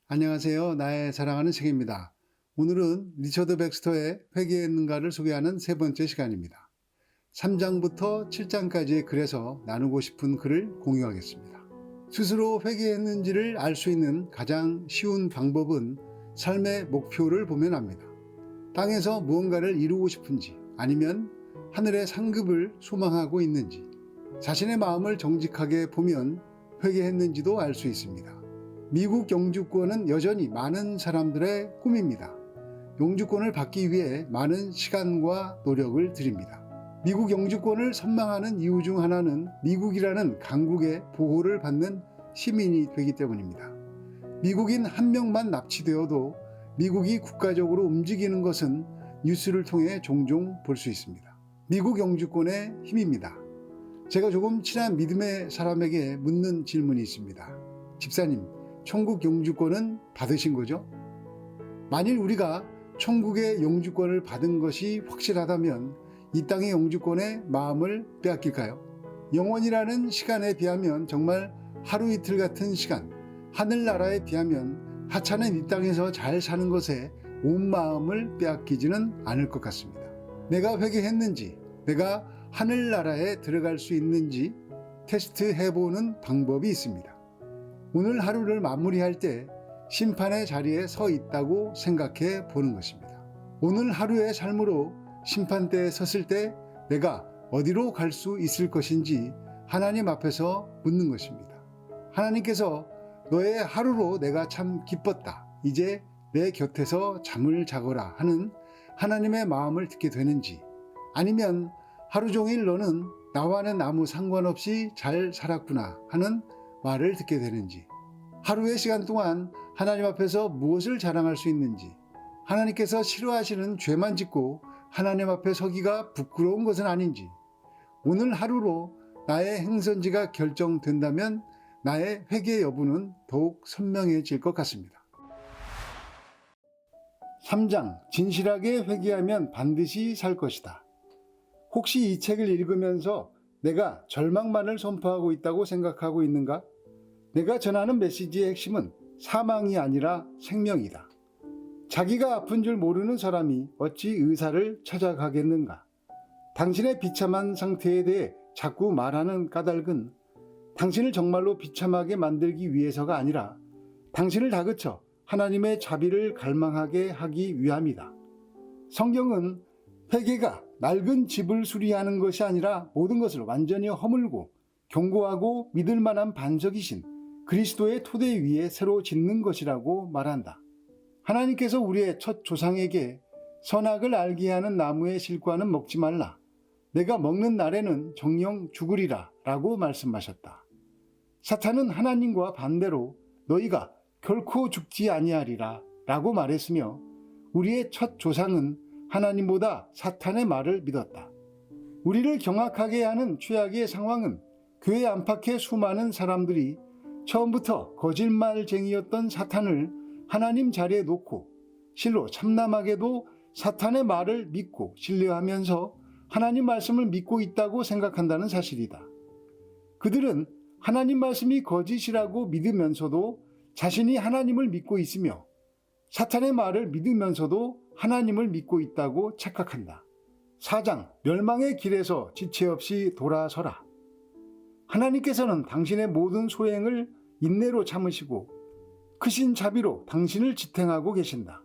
안녕하세요. 나의 사랑하는 책입니다. 오늘은 리처드 백스터의 회개했는가를 소개하는 세 번째 시간입니다. 3장부터 7장까지의 글에서 나누고 싶은 글을 공유하겠습니다. 스스로 회개했는지를 알 수 있는 가장 쉬운 방법은 삶의 목표를 보면 압니다. 땅에서 무언가를 이루고 싶은지 아니면 하늘의 상급을 소망하고 있는지 자신의 마음을 정직하게 보면 회개했는지도 알 수 있습니다. 미국 영주권은 여전히 많은 사람들의 꿈입니다. 영주권을 받기 위해 많은 시간과 노력을 들입니다. 미국 영주권을 선망하는 이유 중 하나는 미국이라는 강국의 보호를 받는 시민이 되기 때문입니다. 미국인 한 명만 납치되어도 미국이 국가적으로 움직이는 것은 뉴스를 통해 종종 볼 수 있습니다. 미국 영주권의 힘입니다. 제가 조금 친한 믿음의 사람에게 묻는 질문이 있습니다. 집사님, 천국 영주권은 받으신 거죠? 만일 우리가 천국의 영주권을 받은 것이 확실하다면 이 땅의 영주권에 마음을 빼앗길까요? 영원이라는 시간에 비하면 정말 하루 이틀 같은 시간, 하늘나라에 비하면 하찮은 이 땅에서 잘 사는 것에 온 마음을 빼앗기지는 않을 것 같습니다. 내가 회개했는지, 내가 하늘나라에 들어갈 수 있는지 테스트해보는 방법이 있습니다. 오늘 하루를 마무리할 때 심판의 자리에 서 있다고 생각해 보는 것입니다. 오늘 하루의 삶으로 심판대에 섰을 때 내가 어디로 갈 수 있을 것인지 하나님 앞에서 묻는 것입니다. 하나님께서 너의 하루로 내가 참 기뻤다. 이제 내 곁에서 잠을 자거라 하는 하나님의 마음을 듣게 되는지, 아니면 하루 종일 너는 나와는 아무 상관없이 잘 살았구나 하는 말을 듣게 되는지, 하루의 시간 동안 하나님 앞에서 무엇을 자랑할 수 있는지, 하나님께서 싫어하시는 죄만 짓고 하나님 앞에 서기가 부끄러운 것은 아닌지, 오늘 하루로 나의 행선지가 결정된다면 나의 회개 여부는 더욱 선명해질 것 같습니다. 3장, 진실하게 회개하면 반드시 살 것이다. 혹시 이 책을 읽으면서 내가 절망만을 선포하고 있다고 생각하고 있는가? 내가 전하는 메시지의 핵심은 사망이 아니라 생명이다. 자기가 아픈 줄 모르는 사람이 어찌 의사를 찾아가겠는가? 당신의 비참한 상태에 대해 자꾸 말하는 까닭은 당신을 정말로 비참하게 만들기 위해서가 아니라 당신을 다그쳐 하나님의 자비를 갈망하게 하기 위함이다. 성경은 회개가 낡은 집을 수리하는 것이 아니라 모든 것을 완전히 허물고 견고하고 믿을 만한 반석이신 그리스도의 토대 위에 새로 짓는 것이라고 말한다. 하나님께서 우리의 첫 조상에게 선악을 알게 하는 나무의 실과는 먹지 말라. 내가 먹는 날에는 정녕 죽으리라 라고 말씀하셨다. 사탄은 하나님과 반대로 너희가 결코 죽지 아니하리라 라고 말했으며 우리의 첫 조상은 하나님보다 사탄의 말을 믿었다. 우리를 경악하게 하는 최악의 상황은 교회 안팎의 수많은 사람들이 처음부터 거짓말쟁이였던 사탄을 하나님 자리에 놓고 실로 참남하게도 사탄의 말을 믿고 신뢰하면서 하나님 말씀을 믿고 있다고 생각한다는 사실이다. 그들은 하나님 말씀이 거짓이라고 믿으면서도 자신이 하나님을 믿고 있으며 사탄의 말을 믿으면서도 하나님을 믿고 있다고 착각한다. 4장, 멸망의 길에서 지체 없이 돌아서라. 하나님께서는 당신의 모든 소행을 인내로 참으시고 크신 자비로 당신을 지탱하고 계신다.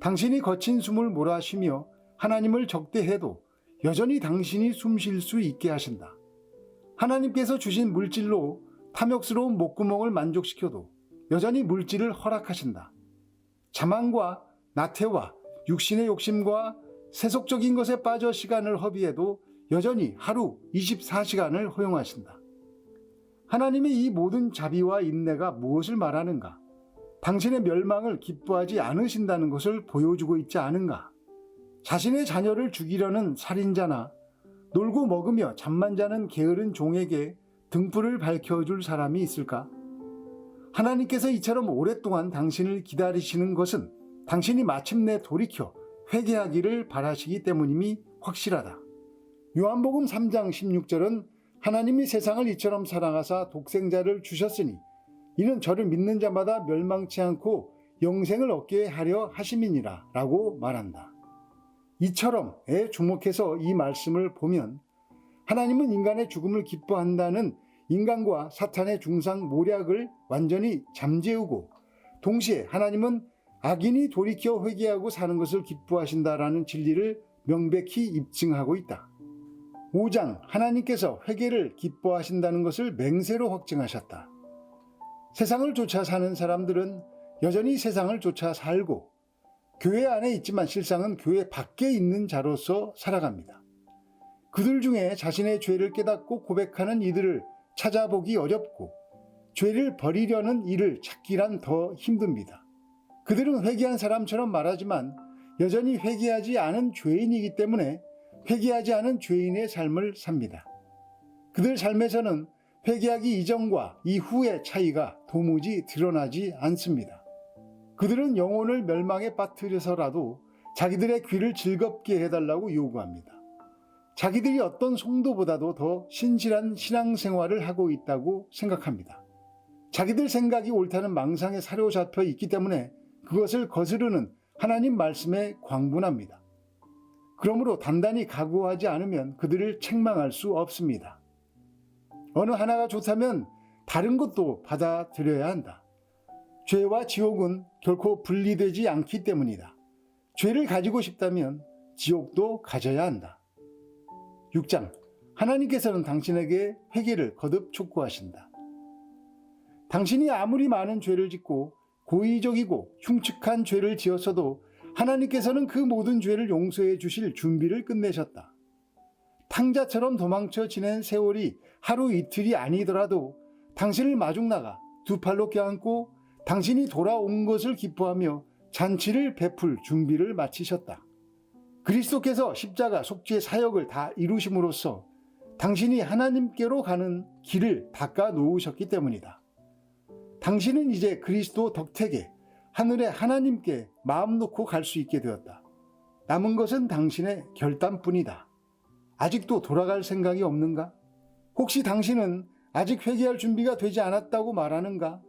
당신이 거친 숨을 몰아쉬며 하나님을 적대해도 여전히 당신이 숨 쉴 수 있게 하신다. 하나님께서 주신 물질로 탐욕스러운 목구멍을 만족시켜도 여전히 물질을 허락하신다. 자만과 나태와 육신의 욕심과 세속적인 것에 빠져 시간을 허비해도 여전히 하루 24시간을 허용하신다. 하나님의 이 모든 자비와 인내가 무엇을 말하는가? 당신의 멸망을 기뻐하지 않으신다는 것을 보여주고 있지 않은가? 자신의 자녀를 죽이려는 살인자나 놀고 먹으며 잠만 자는 게으른 종에게 등불을 밝혀줄 사람이 있을까? 하나님께서 이처럼 오랫동안 당신을 기다리시는 것은 당신이 마침내 돌이켜 회개하기를 바라시기 때문임이 확실하다. 요한복음 3장 16절은 하나님이 세상을 이처럼 사랑하사 독생자를 주셨으니 이는 저를 믿는 자마다 멸망치 않고 영생을 얻게 하려 하심이니라 라고 말한다. 이처럼에 주목해서 이 말씀을 보면 하나님은 인간의 죽음을 기뻐한다는 인간과 사탄의 중상 모략을 완전히 잠재우고 동시에 하나님은 악인이 돌이켜 회개하고 사는 것을 기뻐하신다라는 진리를 명백히 입증하고 있다. 5장 하나님께서 회개를 기뻐하신다는 것을 맹세로 확증하셨다. 세상을 쫓아 사는 사람들은 여전히 세상을 쫓아 살고 교회 안에 있지만 실상은 교회 밖에 있는 자로서 살아갑니다. 그들 중에 자신의 죄를 깨닫고 고백하는 이들을 찾아보기 어렵고 죄를 버리려는 이를 찾기란 더 힘듭니다. 그들은 회개한 사람처럼 말하지만 여전히 회개하지 않은 죄인이기 때문에 회개하지 않은 죄인의 삶을 삽니다. 그들 삶에서는 회개하기 이전과 이후의 차이가 도무지 드러나지 않습니다. 그들은 영혼을 멸망에 빠뜨려서라도 자기들의 귀를 즐겁게 해달라고 요구합니다. 자기들이 어떤 성도보다도 더 신실한 신앙생활을 하고 있다고 생각합니다. 자기들 생각이 옳다는 망상에 사로잡혀 있기 때문에 그것을 거스르는 하나님 말씀에 광분합니다. 그러므로 단단히 각오하지 않으면 그들을 책망할 수 없습니다. 어느 하나가 좋다면 다른 것도 받아들여야 한다. 죄와 지옥은 결코 분리되지 않기 때문이다. 죄를 가지고 싶다면 지옥도 가져야 한다. 6장 하나님께서는 당신에게 회개를 거듭 촉구하신다. 당신이 아무리 많은 죄를 짓고 고의적이고 흉측한 죄를 지었어도 하나님께서는 그 모든 죄를 용서해 주실 준비를 끝내셨다. 탕자처럼 도망쳐 지낸 세월이 하루 이틀이 아니더라도 당신을 마중 나가 두 팔로 껴안고 당신이 돌아온 것을 기뻐하며 잔치를 베풀 준비를 마치셨다. 그리스도께서 십자가 속죄 사역을 다 이루심으로써 당신이 하나님께로 가는 길을 닦아 놓으셨기 때문이다. 당신은 이제 그리스도 덕택에 하늘의 하나님께 마음 놓고 갈 수 있게 되었다. 남은 것은 당신의 결단뿐이다. 아직도 돌아갈 생각이 없는가? 혹시 당신은 아직 회개할 준비가 되지 않았다고 말하는가?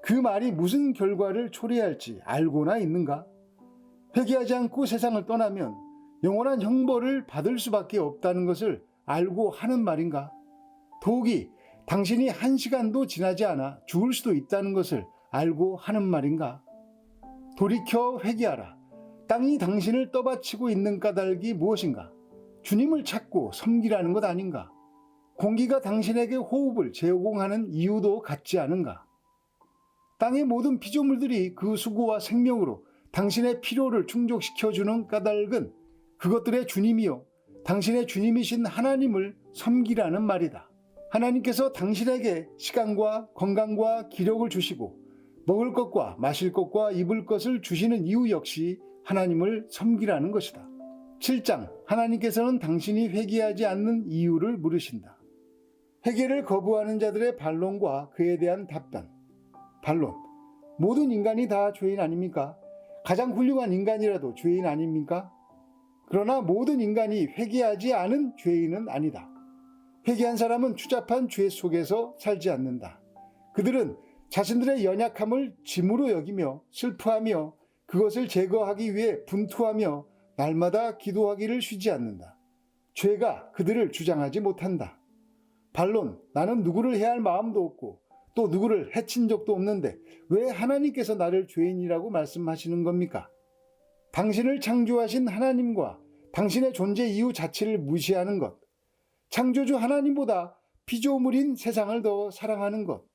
그 말이 무슨 결과를 초래할지 알고나 있는가? 회개하지 않고 세상을 떠나면 영원한 형벌을 받을 수밖에 없다는 것을 알고 하는 말인가? 더욱이 당신이 1시간도 지나지 않아 죽을 수도 있다는 것을 알고 하는 말인가? 돌이켜 회개하라. 땅이 당신을 떠받치고 있는 까닭이 무엇인가? 주님을 찾고 섬기라는 것 아닌가? 공기가 당신에게 호흡을 제공하는 이유도 같지 않은가? 땅의 모든 피조물들이 그 수고와 생명으로 당신의 필요를 충족시켜주는 까닭은 그것들의 주님이요 당신의 주님이신 하나님을 섬기라는 말이다. 하나님께서 당신에게 시간과 건강과 기력을 주시고 먹을 것과 마실 것과 입을 것을 주시는 이유 역시 하나님을 섬기라는 것이다. 7장 하나님께서는 당신이 회개하지 않는 이유를 물으신다. 회개를 거부하는 자들의 반론과 그에 대한 답변. 반론. 모든 인간이 다 죄인 아닙니까? 가장 훌륭한 인간이라도 죄인 아닙니까? 그러나 모든 인간이 회개하지 않은 죄인은 아니다. 회개한 사람은 추잡한 죄 속에서 살지 않는다. 그들은 자신들의 연약함을 짐으로 여기며 슬퍼하며 그것을 제거하기 위해 분투하며 날마다 기도하기를 쉬지 않는다. 죄가 그들을 주장하지 못한다. 반론, 나는 누구를 해할 마음도 없고 또 누구를 해친 적도 없는데 왜 하나님께서 나를 죄인이라고 말씀하시는 겁니까? 당신을 창조하신 하나님과 당신의 존재 이유 자체를 무시하는 것, 창조주 하나님보다 피조물인 세상을 더 사랑하는 것,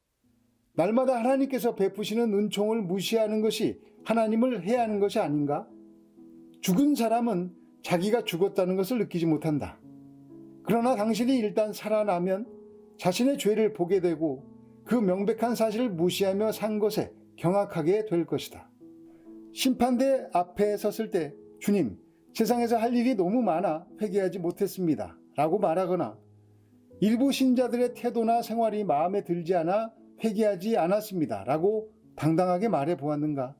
날마다 하나님께서 베푸시는 은총을 무시하는 것이 하나님을 해하는 것이 아닌가? 죽은 사람은 자기가 죽었다는 것을 느끼지 못한다. 그러나 당신이 일단 살아나면 자신의 죄를 보게 되고 그 명백한 사실을 무시하며 산 것에 경악하게 될 것이다. 심판대 앞에 섰을 때 주님, 세상에서 할 일이 너무 많아 회개하지 못했습니다 라고 말하거나 일부 신자들의 태도나 생활이 마음에 들지 않아 회개하지 않았습니다 라고 당당하게 말해 보았는가?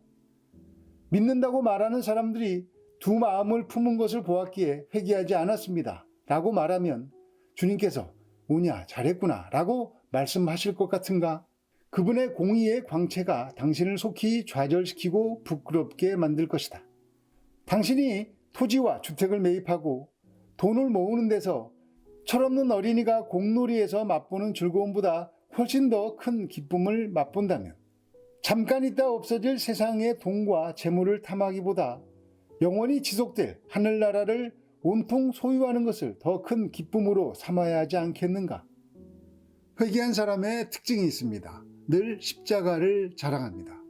믿는다고 말하는 사람들이 두 마음을 품은 것을 보았기에 회개하지 않았습니다 라고 말하면 주님께서 오냐 잘했구나 라고 말씀하실 것 같은가? 그분의 공의의 광채가 당신을 속히 좌절시키고 부끄럽게 만들 것이다. 당신이 토지와 주택을 매입하고 돈을 모으는 데서 철없는 어린이가 공놀이에서 맛보는 즐거움보다 훨씬 더 큰 기쁨을 맛본다면, 잠깐 있다 없어질 세상의 돈과 재물을 탐하기보다 영원히 지속될 하늘나라를 온통 소유하는 것을 더 큰 기쁨으로 삼아야 하지 않겠는가? 회개한 사람의 특징이 있습니다. 늘 십자가를 자랑합니다.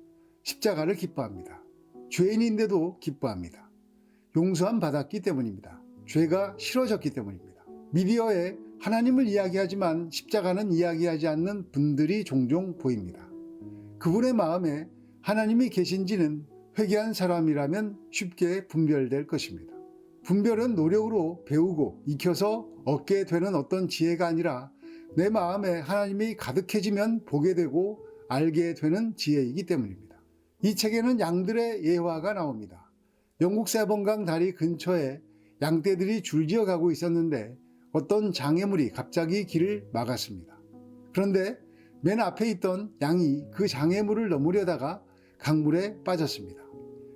십자가를 기뻐합니다. 죄인인데도 기뻐합니다. 용서함 받았기 때문입니다. 죄가 싫어졌기 때문입니다. 미디어에 하나님을 이야기하지만 십자가는 이야기하지 않는 분들이 종종 보입니다. 그분의 마음에 하나님이 계신지는 회개한 사람이라면 쉽게 분별될 것입니다. 분별은 노력으로 배우고 익혀서 얻게 되는 어떤 지혜가 아니라 내 마음에 하나님이 가득해지면 보게 되고 알게 되는 지혜이기 때문입니다. 이 책에는 양들의 예화가 나옵니다. 영국 세번강 다리 근처에 양떼들이 줄지어 가고 있었는데 어떤 장애물이 갑자기 길을 막았습니다. 그런데 맨 앞에 있던 양이 그 장애물을 넘으려다가 강물에 빠졌습니다.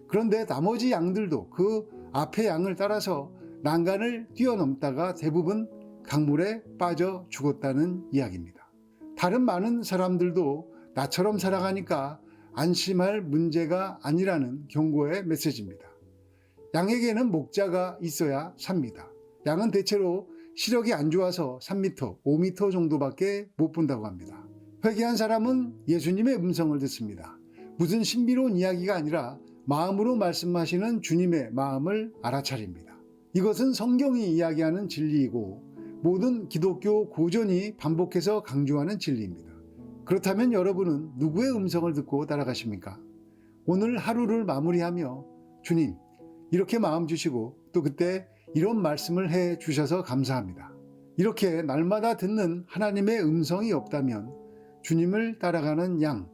그런데 나머지 양들도 그 앞에 양을 따라서 난간을 뛰어넘다가 대부분 강물에 빠져 죽었다는 이야기입니다. 다른 많은 사람들도 나처럼 살아가니까 안심할 문제가 아니라는 경고의 메시지입니다. 양에게는 목자가 있어야 삽니다. 양은 대체로 시력이 안 좋아서 3m, 5m 정도밖에 못 본다고 합니다. 회개한 사람은 예수님의 음성을 듣습니다. 무슨 신비로운 이야기가 아니라 마음으로 말씀하시는 주님의 마음을 알아차립니다. 이것은 성경이 이야기하는 진리이고 모든 기독교 고전이 반복해서 강조하는 진리입니다. 그렇다면 여러분은 누구의 음성을 듣고 따라가십니까? 오늘 하루를 마무리하며 주님, 이렇게 마음 주시고 또 그때 이런 말씀을 해 주셔서 감사합니다. 이렇게 날마다 듣는 하나님의 음성이 없다면 주님을 따라가는 양,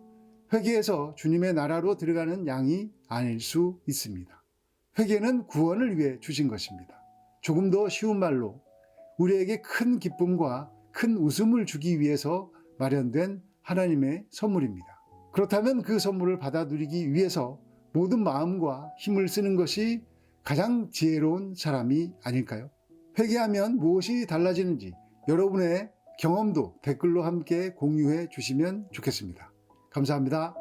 회개해서 주님의 나라로 들어가는 양이 아닐 수 있습니다. 회개는 구원을 위해 주신 것입니다. 조금 더 쉬운 말로 우리에게 큰 기쁨과 큰 웃음을 주기 위해서 마련된 하나님의 선물입니다. 그렇다면 그 선물을 받아 누리기 위해서 모든 마음과 힘을 쓰는 것이 가장 지혜로운 사람이 아닐까요? 회개하면 무엇이 달라지는지 여러분의 경험도 댓글로 함께 공유해 주시면 좋겠습니다. 감사합니다.